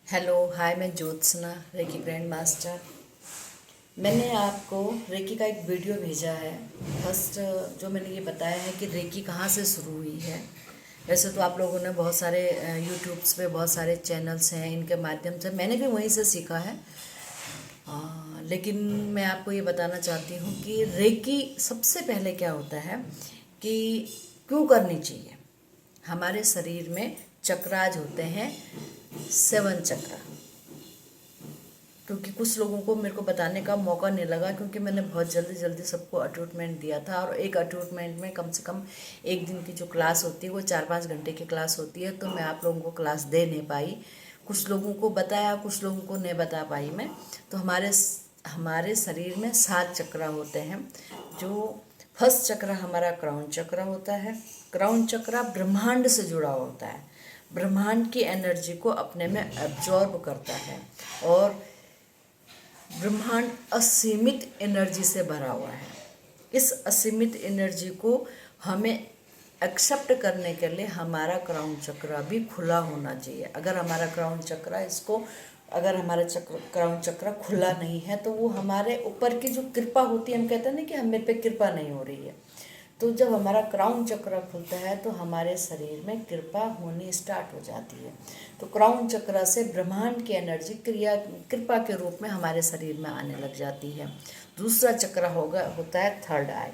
Hello hi, मैं Jyotsna reiki grand master. मैंने आपको रेकी का एक वीडियो भेजा है। फर्स्ट जो मैंने ये बताया है कि रेकी कहाँ से शुरू हुई है। वैसे तो आप लोगों ने बहुत सारे यूट्यूब्स पे बहुत सारे चैनल्स हैं, इनके माध्यम से मैंने भी वहीं से सीखा है। लेकिन मैं आपको ये बताना चाहती हूँ कि रेकी सबसे पहले क्या होता है कि क्यों करनी चाहिए। हमारे शरीर में चक्राज होते हैं, 7 चक्र। क्योंकि कुछ लोगों को मेरे को बताने का मौका नहीं लगा, क्योंकि मैंने बहुत जल्दी जल्दी सबको अटूटमेंट दिया था, और एक अटूटमेंट में कम से कम एक दिन की जो क्लास होती है वो 4-5 घंटे की क्लास होती है, तो मैं आप लोगों को क्लास दे नहीं पाई। कुछ लोगों को बताया, कुछ लोगों को नहीं बता पाई मैं। तो हमारे शरीर में 7 चक्र होते हैं। जो फर्स्ट चक्र हमारा क्राउन चक्र होता है। क्राउन चक्र ब्रह्मांड से जुड़ा होता है, ब्रह्मांड की एनर्जी को अपने में एब्जॉर्ब करता है, और ब्रह्मांड असीमित एनर्जी से भरा हुआ है। इस असीमित एनर्जी को हमें एक्सेप्ट करने के लिए हमारा क्राउन चक्र भी खुला होना चाहिए। अगर हमारा क्राउन चक्र खुला नहीं है तो वो हमारे ऊपर की जो कृपा होती है, हम कहते हैं ना कि हम मेरे पे कृपा नहीं हो रही है, तो जब हमारा क्राउन चक्र खुलता है तो हमारे शरीर में कृपा होनी स्टार्ट हो जाती है। तो क्राउन चक्र से ब्रह्मांड की एनर्जी कृपा के रूप में हमारे शरीर में आने लग जाती है। दूसरा चक्र होता है थर्ड आई।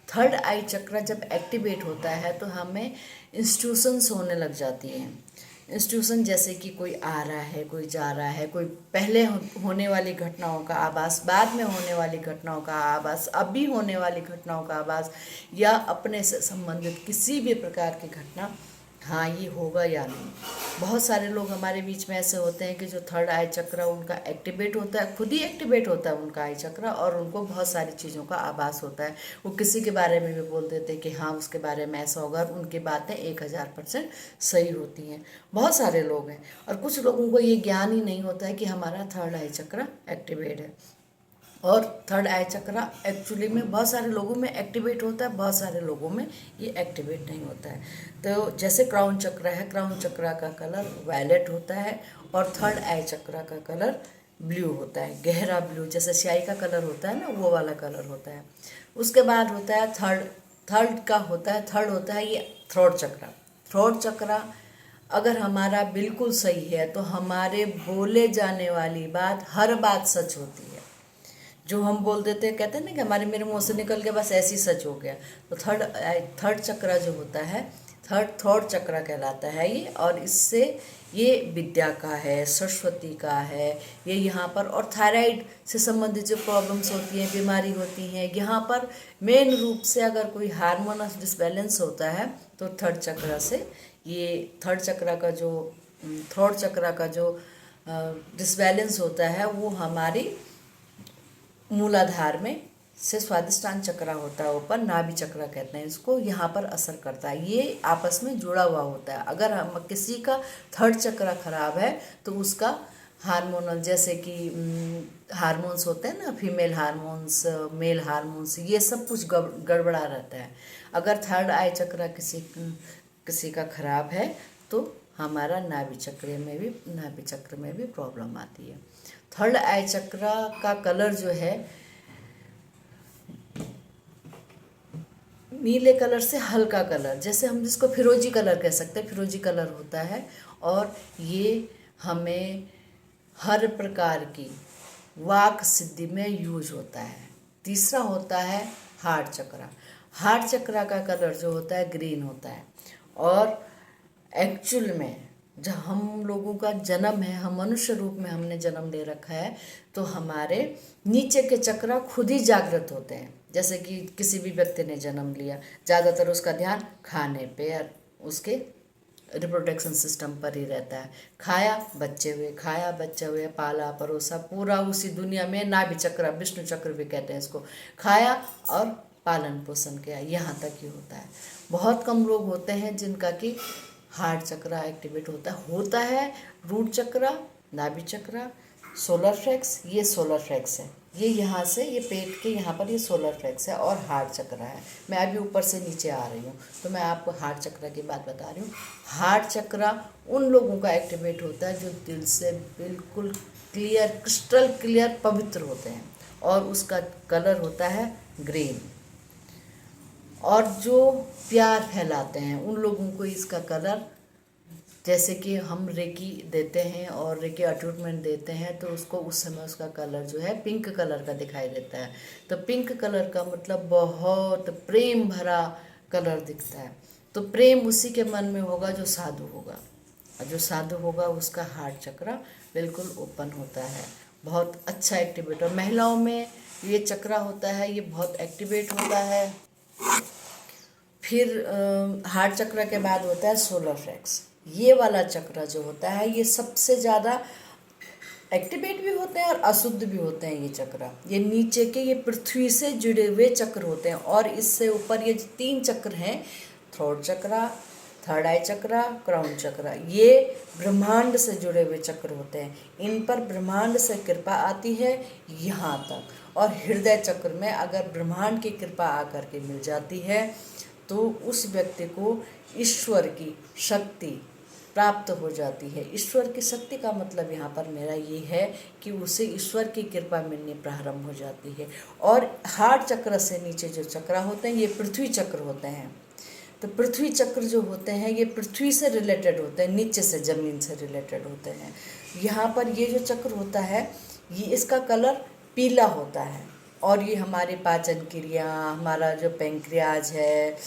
थर्ड आई चक्र जब एक्टिवेट होता है तो हमें इंस्टीट्यूशंस होने लग जाती हैं। इंस्टीट्यूशन जैसे कि कोई आ रहा है, कोई जा रहा है, कोई पहले होने वाली घटनाओं का आभास, बाद में होने वाली घटनाओं का आभास, अभी होने वाली घटनाओं का आभास, या अपने से संबंधित किसी भी प्रकार की घटना, हाँ ये होगा या नहीं। बहुत सारे लोग हमारे बीच में ऐसे होते हैं कि जो थर्ड आई चक्र उनका एक्टिवेट होता है, खुद ही एक्टिवेट होता है उनका आई चक्र, और उनको बहुत सारी चीज़ों का आभास होता है। वो किसी के बारे में भी बोल देते हैं कि हाँ उसके बारे में ऐसा होगा, और उनकी बातें 1000% सही होती हैं। बहुत सारे लोग हैं, और कुछ लोगों को ये ज्ञान ही नहीं होता है कि हमारा थर्ड आई चक्र एक्टिवेट है। और थर्ड आई चक्र एक्चुअली में बहुत सारे लोगों में एक्टिवेट होता है, बहुत सारे लोगों में ये एक्टिवेट नहीं होता है। तो जैसे क्राउन चक्र है, क्राउन चक्र का कलर वायलेट होता है, और थर्ड आई चक्र का कलर ब्लू होता है, गहरा ब्लू, जैसे स्याही का कलर होता है ना, वो वाला कलर होता है। उसके बाद होता है थर्ड होता है ये थ्रोट चक्र। थ्रोट चक्र अगर हमारा बिल्कुल सही है तो हमारे बोले जाने वाली बात, हर बात सच होती है। जो हम बोल देते हैं, कहते हैं ना कि मेरे मुंह से निकल के बस ऐसी सच हो गया। तो थर्ड चक्र जो होता है, थर्ड चक्र कहलाता है ये, और इससे ये विद्या का है, सरस्वती का है, ये यहाँ पर, और थायराइड से संबंधित जो प्रॉब्लम्स होती हैं, बीमारी होती हैं, यहाँ पर मेन रूप से अगर कोई हार्मोनल डिसबैलेंस होता है तो थर्ड चक्र से, ये थर्ड चक्र का जो डिसबैलेंस होता है वो हमारी मूलाधार में से स्वादिष्टान चक्र होता है ऊपर, नाभि चक्र कहते हैं इसको, यहाँ पर असर करता है। ये आपस में जुड़ा हुआ होता है। अगर हम किसी का थर्ड चक्र खराब है तो उसका हार्मोनल, जैसे कि हार्मोन्स होते हैं ना, फीमेल हार्मोन्स, मेल हार्मोन्स, ये सब कुछ गड़बड़ा रहता है। अगर थर्ड आई चक्र किसी का खराब है तो हमारा नाभि चक्र में भी प्रॉब्लम आती है। थर्ड आई चक्र का कलर जो है नीले कलर से हल्का कलर, जैसे हम जिसको फिरोजी कलर कह सकते हैं, फिरोजी कलर होता है, और ये हमें हर प्रकार की वाक सिद्धि में यूज होता है। तीसरा होता है हार्ट चक्र। हार्ट चक्र का कलर जो होता है ग्रीन होता है, और एक्चुअल में जब हम लोगों का जन्म है, हम मनुष्य रूप में हमने जन्म ले रखा है, तो हमारे नीचे के चक्र खुद ही जागृत होते हैं। जैसे कि किसी भी व्यक्ति ने जन्म लिया, ज़्यादातर उसका ध्यान खाने पे और उसके रिप्रोडक्शन सिस्टम पर ही रहता है। खाया बच्चे हुए, पाला परोसा, पूरा उसी दुनिया में नाभि चक्र, विष्णु चक्र भी कहते हैं इसको, खाया और पालन पोषण किया, यहाँ तक ही होता है। बहुत कम लोग होते हैं जिनका कि हार्ट चक्र एक्टिवेट होता है रूट चक्र, नाभि चक्र, सोलर फ्लेक्स, ये सोलर फ्लेक्स है। ये यहाँ से, ये पेट के यहाँ पर ये सोलर प्लेक्स है और हार्ट चक्र है। मैं अभी ऊपर से नीचे आ रही हूँ, तो मैं आपको हार्ट चक्र की बात बता रही हूँ। हार्ट चक्र उन लोगों का एक्टिवेट होता है जो दिल से बिल्कुल क्लियर, क्रिस्टल क्लियर पवित्र होते हैं, और उसका कलर होता है ग्रीन। और जो प्यार फैलाते हैं उन लोगों को इसका कलर, जैसे कि हम रेकी देते हैं और रेकी अटैचमेंट देते हैं, तो उसको उस समय उसका कलर जो है पिंक कलर का दिखाई देता है। तो पिंक कलर का मतलब बहुत प्रेम भरा कलर दिखता है। तो प्रेम उसी के मन में होगा जो साधु होगा, और जो साधु होगा उसका हार्ट चक्र बिल्कुल ओपन होता है, बहुत अच्छा एक्टिवेट। और महिलाओं में ये चक्र होता है, ये बहुत एक्टिवेट होता है। फिर हार्ट चक्र के बाद होता है सोलर प्लेक्स। ये वाला चक्र जो होता है ये सबसे ज़्यादा एक्टिवेट भी होते हैं और अशुद्ध भी होते हैं। ये चक्र, ये नीचे के, ये पृथ्वी से जुड़े हुए चक्र होते हैं। और इससे ऊपर ये 3 चक्र हैं, थ्रोट चक्र, थर्ड आई चक्र, क्राउन चक्र, ये ब्रह्मांड से जुड़े हुए चक्र होते हैं। इन पर ब्रह्मांड से कृपा आती है यहाँ तक। और हृदय चक्र में अगर ब्रह्मांड की कृपा आकर के मिल जाती है तो उस व्यक्ति को ईश्वर की शक्ति प्राप्त हो जाती है। ईश्वर की शक्ति का मतलब यहाँ पर मेरा ये है कि उसे ईश्वर की कृपा मिलनी प्रारंभ हो जाती है। और हार्ट चक्र से नीचे जो चक्र होते हैं ये पृथ्वी चक्र होते हैं। तो पृथ्वी चक्र जो होते हैं ये पृथ्वी से रिलेटेड होते हैं, नीचे से, ज़मीन से रिलेटेड होते हैं। यहाँ पर ये जो चक्र होता है ये, इसका कलर पीला होता है। और ये हमारी पाचन क्रिया, हमारा जो पेंक्रियाज है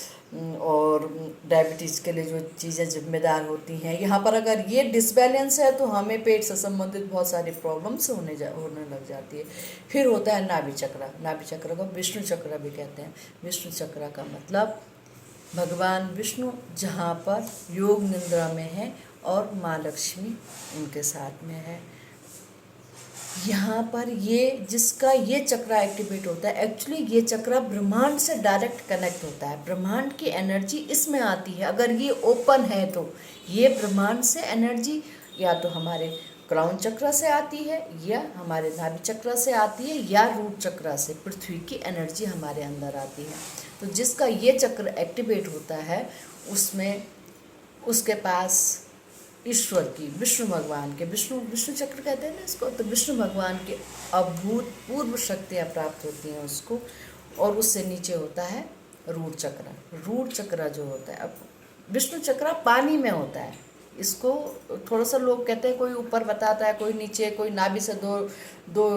और डायबिटीज़ के लिए जो चीज़ें जिम्मेदार होती हैं, यहाँ पर अगर ये डिसबैलेंस है तो हमें पेट से संबंधित बहुत सारी प्रॉब्लम्स होने लग जाती है। फिर होता है नाभि चक्र। नाभि चक्र को विष्णु चक्र भी कहते हैं। विष्णु चक्र का मतलब भगवान विष्णु जहाँ पर योग निद्रा में है और माँ लक्ष्मी उनके साथ में है। यहाँ पर ये जिसका ये चक्र एक्टिवेट होता है, एक्चुअली ये चक्र ब्रह्मांड से डायरेक्ट कनेक्ट होता है। ब्रह्मांड की एनर्जी इसमें आती है। अगर ये ओपन है तो ये ब्रह्मांड से एनर्जी या तो हमारे क्राउन चक्र से आती है, या हमारे नाभि चक्र से आती है, या रूट चक्र से पृथ्वी की एनर्जी हमारे अंदर आती है। तो जिसका ये चक्र एक्टिवेट होता है उसमें उसके पास ईश्वर की, विष्णु भगवान के, विष्णु चक्र कहते हैं ना इसको, तो विष्णु भगवान की अभूतपूर्व शक्तियाँ प्राप्त होती हैं उसको। और उससे नीचे होता है रूट चक्र। रूट चक्र जो होता है, अब विष्णु चक्र पानी में होता है। इसको थोड़ा सा लोग कहते हैं, कोई ऊपर बताता है, कोई नीचे, कोई नाभि से दो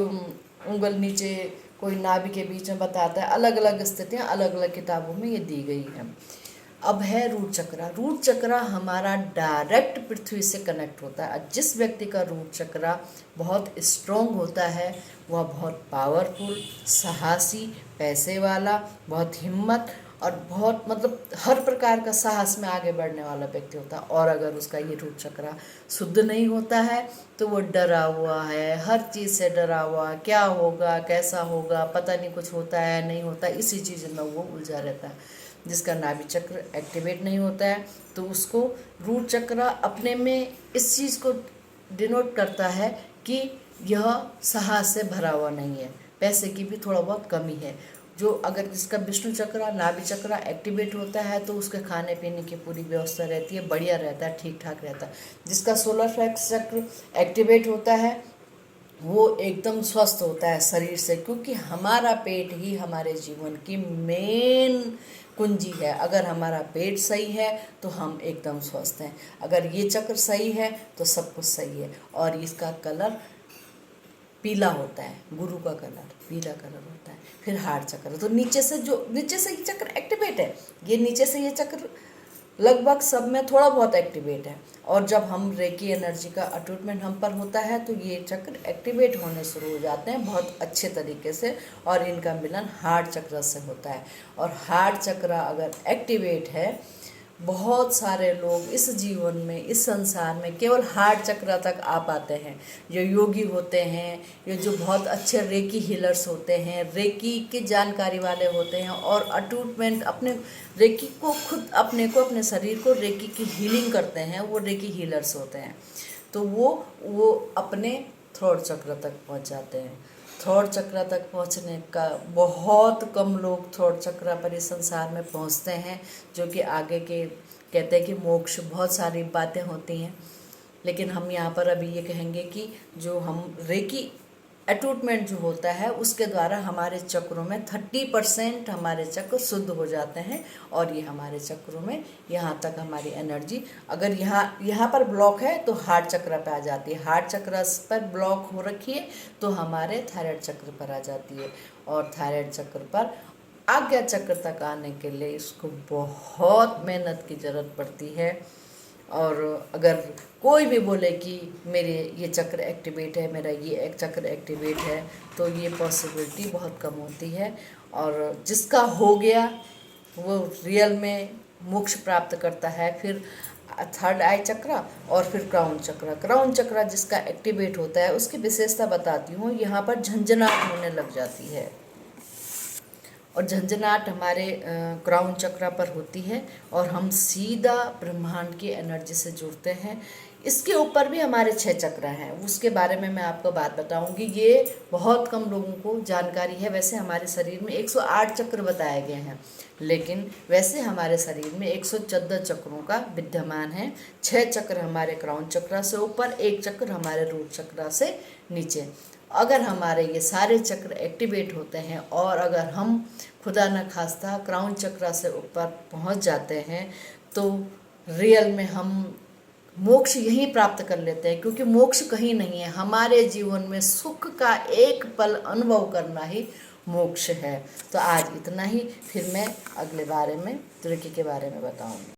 उंगल नीचे, कोई नाभि के बीच में बताता है। अलग अलग स्थितियाँ अलग अलग किताबों में ये दी गई हैं। अब है रूट चक्र। रूट चक्र हमारा डायरेक्ट पृथ्वी से कनेक्ट होता है। जिस व्यक्ति का रूट चक्र बहुत स्ट्रॉन्ग होता है वह बहुत पावरफुल, साहसी, पैसे वाला, बहुत हिम्मत और बहुत मतलब हर प्रकार का साहस में आगे बढ़ने वाला व्यक्ति होता है। और अगर उसका ये रूट चक्र शुद्ध नहीं होता है तो वो डरा हुआ है, हर चीज़ से डरा हुआ, क्या होगा, कैसा होगा, पता नहीं, कुछ होता है नहीं होता, इसी चीज़ में वो उलझा रहता है। जिसका नाभि चक्र एक्टिवेट नहीं होता है तो उसको रूट चक्र अपने में इस चीज़ को डिनोट करता है कि यह साहस से भरा हुआ नहीं है, पैसे की भी थोड़ा बहुत कमी है। जो अगर जिसका विष्णु चक्र, नाभि चक्र एक्टिवेट होता है तो उसके खाने पीने की पूरी व्यवस्था रहती है, बढ़िया रहता है, ठीक ठाक रहता है। जिसका सोलर प्लेक्स चक्र एक्टिवेट होता है वो एकदम स्वस्थ होता है शरीर से, क्योंकि हमारा पेट ही हमारे जीवन की मेन कुंजी है। अगर हमारा पेट सही है तो हम एकदम स्वस्थ हैं। अगर ये चक्र सही है तो सब कुछ सही है। और इसका कलर पीला होता है, गुरु का कलर पीला कलर होता है। फिर हार्ट चक्र, तो नीचे से ये चक्र एक्टिवेट है, ये नीचे से ये चक्र लगभग सब में थोड़ा बहुत एक्टिवेट है। और जब हम रेकी एनर्जी का अटैचमेंट हम पर होता है तो ये चक्र एक्टिवेट होने शुरू हो जाते हैं बहुत अच्छे तरीके से, और इनका मिलन हार्ट चक्र से होता है। और हार्ट चक्र अगर एक्टिवेट है, बहुत सारे लोग इस जीवन में, इस संसार में केवल हार्ट चक्र तक आ पाते हैं। जो योगी होते हैं, ये जो बहुत अच्छे रेकी हीलर्स होते हैं, रेकी की जानकारी वाले होते हैं और अटैचमेंट अपने रेकी को खुद अपने को, अपने शरीर को रेकी की हीलिंग करते हैं, वो रेकी हीलर्स होते हैं। तो वो अपने थ्रोट चक्र तक पहुंच जाते हैं। थर्ड चक्र तक पहुंचने का बहुत कम लोग थर्ड चक्र पर इस संसार में पहुंचते हैं, जो कि आगे के कहते हैं कि मोक्ष, बहुत सारी बातें होती हैं। लेकिन हम यहाँ पर अभी ये कहेंगे कि जो हम रेकी अटूटमेंट जो होता है उसके द्वारा हमारे चक्रों में 30% हमारे चक्र शुद्ध हो जाते हैं, और ये हमारे चक्रों में यहाँ तक हमारी एनर्जी, अगर यहाँ पर ब्लॉक है तो हार्ट चक्र पे आ जाती है, हार्ट चक्र पर ब्लॉक हो रखी है तो हमारे थायराइड चक्र पर आ जाती है, और थायराइड चक्र पर आज्ञा चक्र तक आने के लिए इसको बहुत मेहनत की ज़रूरत पड़ती है। और अगर कोई भी बोले कि मेरे ये चक्र एक्टिवेट है, मेरा ये एक चक्र एक्टिवेट है, तो ये पॉसिबिलिटी बहुत कम होती है। और जिसका हो गया वो रियल में मोक्ष प्राप्त करता है। फिर थर्ड आई चक्र और फिर क्राउन चक्र। क्राउन चक्र जिसका एक्टिवेट होता है उसकी विशेषता बताती हूँ। यहाँ पर झंझनाहट होने लग जाती है, और झंझनाहट हमारे क्राउन चक्र पर होती है, और हम सीधा ब्रह्मांड की एनर्जी से जुड़ते हैं। इसके ऊपर भी हमारे 6 चक्र हैं, उसके बारे में मैं आपको बात बताऊंगी। ये बहुत कम लोगों को जानकारी है। वैसे हमारे शरीर में 108 चक्र बताए गए हैं, लेकिन वैसे हमारे शरीर में 114 चक्रों का विद्यमान है। 6 चक्र हमारे क्राउन चक्र से ऊपर, 1 चक्र हमारे रूट चक्र से नीचे। अगर हमारे ये सारे चक्र एक्टिवेट होते हैं, और अगर हम खुदा न खास्ता क्राउन चक्र से ऊपर पहुंच जाते हैं, तो रियल में हम मोक्ष यहीं प्राप्त कर लेते हैं, क्योंकि मोक्ष कहीं नहीं है। हमारे जीवन में सुख का एक पल अनुभव करना ही मोक्ष है। तो आज इतना ही, फिर मैं अगले बारे में त्रिकी के बारे में बताऊंगी।